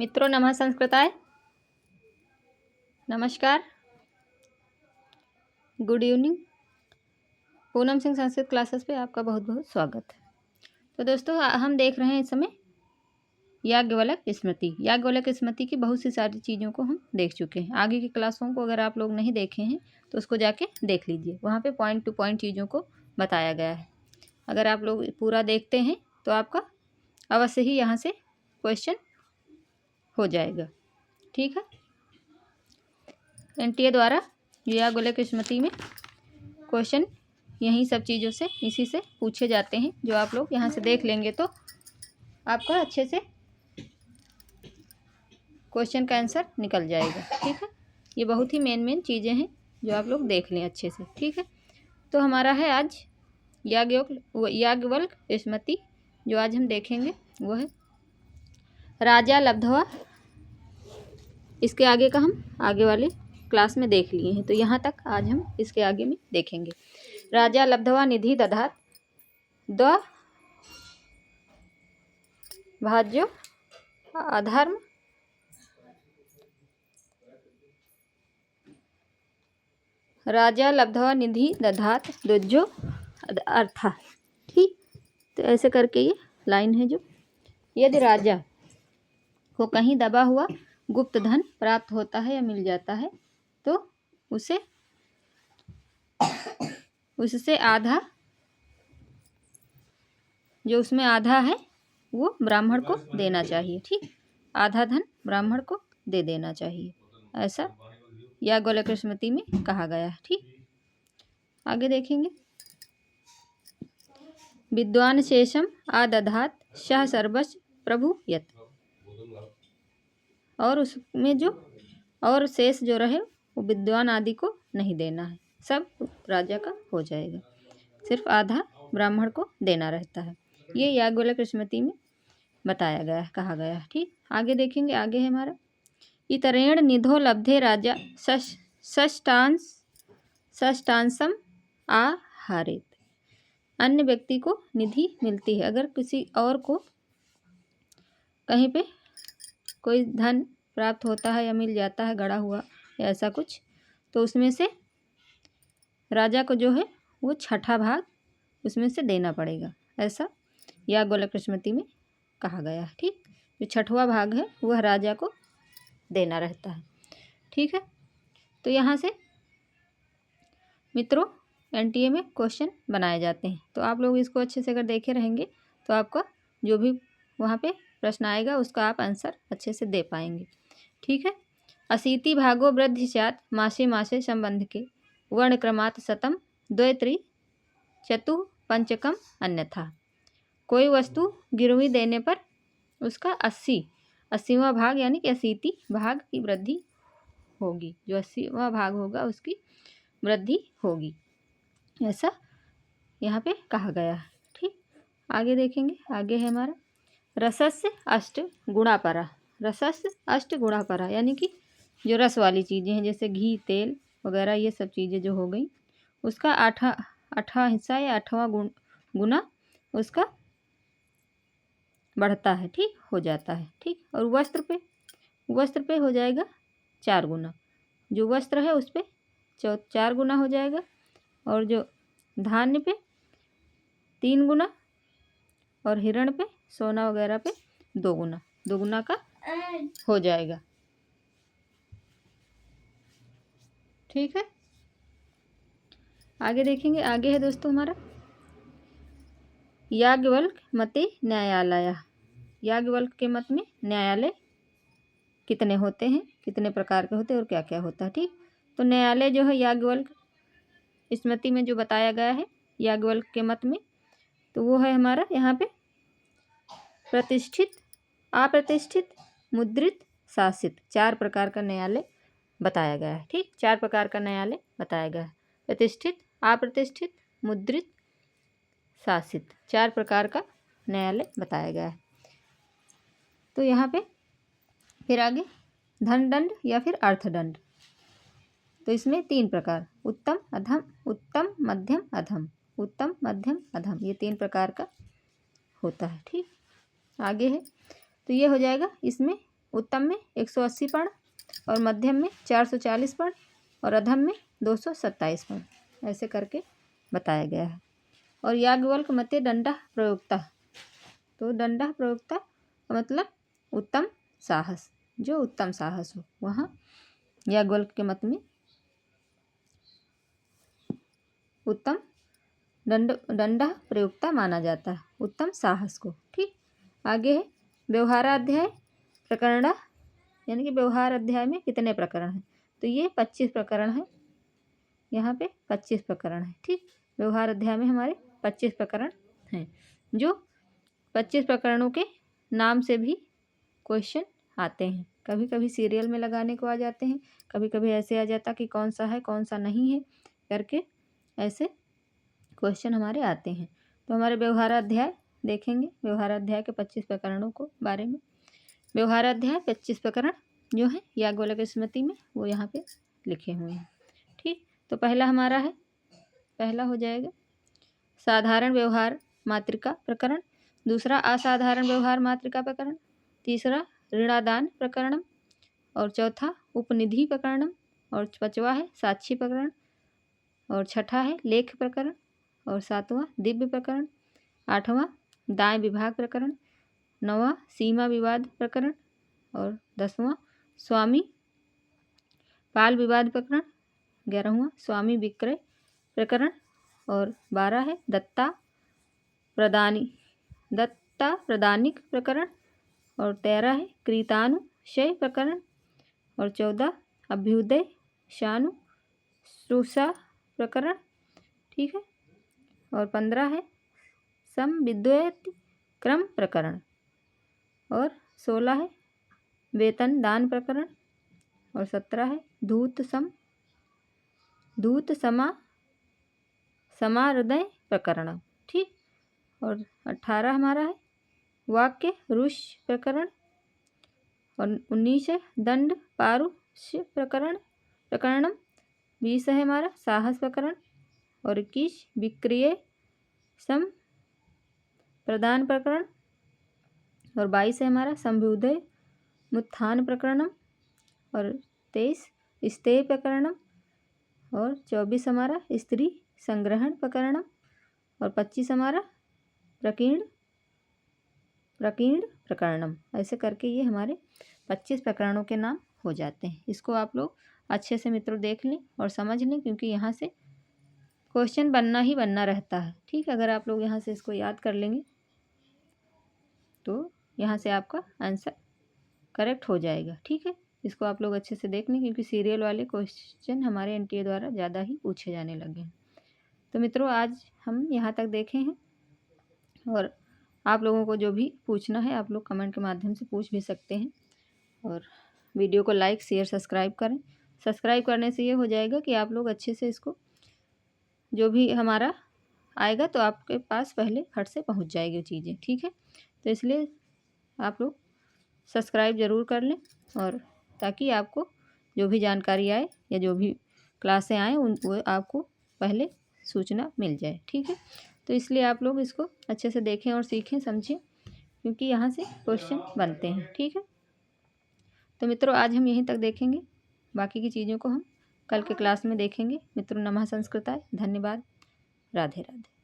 मित्रों नमः संस्कृताय, नमस्कार, good evening. Poonam Singh Sanskrit classes पे आपका बहुत बहुत स्वागत है। तो दोस्तों हम देख रहे हैं इस समय याज्ञवल्क स्मृति। याज्ञवल्क स्मृति की बहुत सी सारी चीज़ों को हम देख चुके हैं। आगे की क्लासों को अगर आप लोग नहीं देखे हैं तो उसको जाके देख लीजिए, वहाँ पे पॉइंट टू पॉइंट चीज़ों को बताया गया है। अगर आप लोग पूरा देखते हैं तो आपका अवश्य ही यहाँ से क्वेश्चन हो जाएगा। ठीक है, एनटीए द्वारा याज्ञवल्क स्मृति में क्वेश्चन यही सब चीज़ों से इसी से पूछे जाते हैं। जो आप लोग यहाँ से देख लेंगे तो आपका अच्छे से क्वेश्चन का आंसर निकल जाएगा। ठीक है, ये बहुत ही मेन चीज़ें हैं जो आप लोग देख लें अच्छे से। ठीक है, तो हमारा है आज याज्ञवल्क स्मृति। जो आज हम देखेंगे वो है राजा लब्धवा। इसके आगे का हम आगे वाले क्लास में देख लिए हैं, तो यहाँ तक आज हम इसके आगे में देखेंगे। राजा लब्धवा निधि दधात द भाज्यो अधर्म राजा लब्धवा निधि दधात दुज्जो अर्था। ठीक, तो ऐसे करके ये लाइन है। जो यदि राजा को कहीं दबा हुआ गुप्त धन प्राप्त होता है या मिल जाता है तो उससे आधा, जो उसमें आधा है वो ब्राह्मण को देना चाहिए। ठीक, आधा धन ब्राह्मण को दे देना चाहिए, ऐसा याज्ञवल्क स्मृति में कहा गया है। ठीक, आगे देखेंगे। विद्वान शेषम आदधात शाह सर्वस्व प्रभु यत। और उसमें जो और शेष जो रहे वो विद्वान आदि को नहीं देना है, सब राजा का हो जाएगा, सिर्फ आधा ब्राह्मण को देना रहता है। ये याज्ञवल्क स्मृति में बताया गया है, कहा गया है। ठीक, आगे देखेंगे। आगे है हमारा इतरेण निधो लब्धे राजा षष्टांशम आहारेत। अन्य व्यक्ति को निधि मिलती है, अगर किसी और को कहीं पे कोई धन प्राप्त होता है या मिल जाता है गड़ा हुआ या ऐसा कुछ, तो उसमें से राजा को जो है वो छठा भाग उसमें से देना पड़ेगा, ऐसा याज्ञवल्क स्मृति में कहा गया है। ठीक, जो छठवां भाग है वह राजा को देना रहता है। ठीक है, तो यहाँ से मित्रों एनटीए में क्वेश्चन बनाए जाते हैं, तो आप लोग इसको अच्छे से अगर देखे रहेंगे तो आपका जो भी वहाँ पे प्रश्न आएगा उसका आप आंसर अच्छे से दे पाएंगे। ठीक है, अशीति भागो वृद्धि स्यात् मासे मासे संबंध के वर्णक्रमात् शतम द्वैत्री चतु पंचकम अन्यथा। कोई वस्तु गिरवी देने पर उसका 80वां भाग यानी कि अशीति भाग की वृद्धि होगी, जो 80वां भाग होगा उसकी वृद्धि होगी, ऐसा यहाँ पे कहा गया है। ठीक, आगे देखेंगे। आगे है हमारा रसस्य अष्ट गुणापरा। रसस्य अष्ट गुणापरा यानी कि जो रस वाली चीज़ें हैं जैसे घी तेल वगैरह, ये सब चीज़ें जो हो गई उसका आठवां हिस्सा या 8वां गुना उसका बढ़ता है। ठीक, हो जाता है। ठीक, और वस्त्र पे हो जाएगा 4 गुना। जो वस्त्र है उस पर 4 गुना हो जाएगा, और जो धान्य पे 3 गुना, और हिरण पे सोना वगैरह पे 2 गुना, 2 गुना का हो जाएगा। ठीक है, आगे देखेंगे। आगे है दोस्तों हमारा याज्ञवल्क मते न्यायालय। याज्ञवल्क के मत में न्यायालय कितने होते हैं, कितने प्रकार के होते हैं और क्या क्या होता है। ठीक, तो न्यायालय जो है याज्ञवल्क स्मृति में जो बताया गया है याज्ञवल्क के मत में, तो वो है हमारा यहाँ पे प्रतिष्ठित, अप्रतिष्ठित, मुद्रित, शासित। 4 प्रकार का न्यायालय बताया गया है। ठीक, 4 प्रकार का न्यायालय बताया गया है। प्रतिष्ठित, अप्रतिष्ठित, मुद्रित, शासित, 4 प्रकार का न्यायालय बताया गया है। तो यहाँ पे फिर आगे धन दंड या फिर अर्थदंड, तो इसमें 3 प्रकार, उत्तम अधम, उत्तम मध्यम अधम, उत्तम मध्यम अधम, ये 3 प्रकार का होता है। ठीक, आगे है तो ये हो जाएगा। इसमें उत्तम में 180 पर्ण और मध्यम में 440 पर्ण और अधम में 227 पर्ण, ऐसे करके बताया गया है। और याज्ञवल्क्य मते दंडः प्रयोक्ता, तो दंडः प्रयोक्ता का मतलब उत्तम साहस, जो उत्तम साहस हो, वहाँ याज्ञवल्क्य के मत में उत्तम दंडः प्रयोक्ता माना जाता है, उत्तम साहस को। ठीक, आगे है व्यवहाराध्याय प्रकरण, यानी कि व्यवहार अध्याय में कितने प्रकरण हैं, तो ये 25 प्रकरण हैं, यहाँ पे 25 प्रकरण हैं। ठीक, व्यवहार अध्याय में हमारे 25 प्रकरण हैं, जो 25 प्रकरणों के नाम से भी क्वेश्चन आते हैं। कभी कभी सीरियल में लगाने को आ जाते हैं, कभी कभी ऐसे आ जाता कि कौन सा है कौन सा नहीं है करके, ऐसे क्वेश्चन हमारे आते हैं। तो हमारे व्यवहाराध्याय देखेंगे, व्यवहाराध्याय के 25 प्रकरणों को बारे में। व्यवहाराध्याय 25 प्रकरण जो है याज्ञवल्क्य स्मृति में, वो यहाँ पे लिखे हुए हैं। ठीक, तो पहला हमारा है, पहला हो जाएगा साधारण व्यवहार मातृका प्रकरण, दूसरा असाधारण व्यवहार मातृका प्रकरण, तीसरा ऋणादान प्रकरणम, और चौथा उपनिधि प्रकरणम, और पांचवा है साक्षी प्रकरण, और छठा है लेख प्रकरण, और सातवां दिव्य प्रकरण, आठवां दाय विभाग प्रकरण, नौवां सीमा विवाद प्रकरण, और 10वां स्वामी पाल विवाद प्रकरण, 11वां स्वामी विक्रय प्रकरण, और 12 है दत्ता प्रदानिक प्रकरण, और 13 है कृतानुशय प्रकरण, और 14 अभ्युदय शानु श्रूषा प्रकरण। ठीक है, और 15 है समविद्वयति क्रम प्रकरण, और 16 है वेतन दान प्रकरण, और 17 है धूत समाहृदय प्रकरण। ठीक, और 18 हमारा है वाक्य रुष प्रकरण, और 19 है दंड पारुष्य प्रकरणम, 20 है हमारा साहस प्रकरण, और 21 विक्रिय सम प्रदान प्रकरण, और 22 है हमारा संभ्युदय मुत्थान प्रकरणम, और 23 स्तेय प्रकरणम, और 24 हमारा स्त्री संग्रहण प्रकरणम, और 25 हमारा प्रकीर्ण प्रकरणम। ऐसे करके ये हमारे 25 प्रकरणों के नाम हो जाते हैं। इसको आप लोग अच्छे से मित्रों देख लें और समझ लें, क्योंकि यहाँ से क्वेश्चन बनना ही बनना रहता है। ठीक, अगर आप लोग यहाँ से इसको याद कर लेंगे तो यहाँ से आपका आंसर करेक्ट हो जाएगा। ठीक है, इसको आप लोग अच्छे से देख लें, क्योंकि सीरियल वाले क्वेश्चन हमारे एनटीए द्वारा ज़्यादा ही पूछे जाने लगे हैं। तो मित्रों आज हम यहाँ तक देखे हैं, और आप लोगों को जो भी पूछना है आप लोग कमेंट के माध्यम से पूछ भी सकते हैं। और वीडियो को लाइक शेयर सब्सक्राइब करें। सब्सक्राइब करने से ये हो जाएगा कि आप लोग अच्छे से इसको जो भी हमारा आएगा तो आपके पास पहले फट से पहुंच जाएगी चीज़ें। ठीक है, तो इसलिए आप लोग सब्सक्राइब ज़रूर कर लें, और ताकि आपको जो भी जानकारी आए या जो भी क्लासें आएँ उन वो आपको पहले सूचना मिल जाए। ठीक है, तो इसलिए आप लोग इसको अच्छे से देखें और सीखें समझें, क्योंकि यहाँ से क्वेश्चन बनते हैं। ठीक है, तो मित्रों आज हम यहीं तक देखेंगे, बाकी की चीज़ों को हम कल के क्लास में देखेंगे। मित्रों नमः संस्कृताय, धन्यवाद, राधे राधे।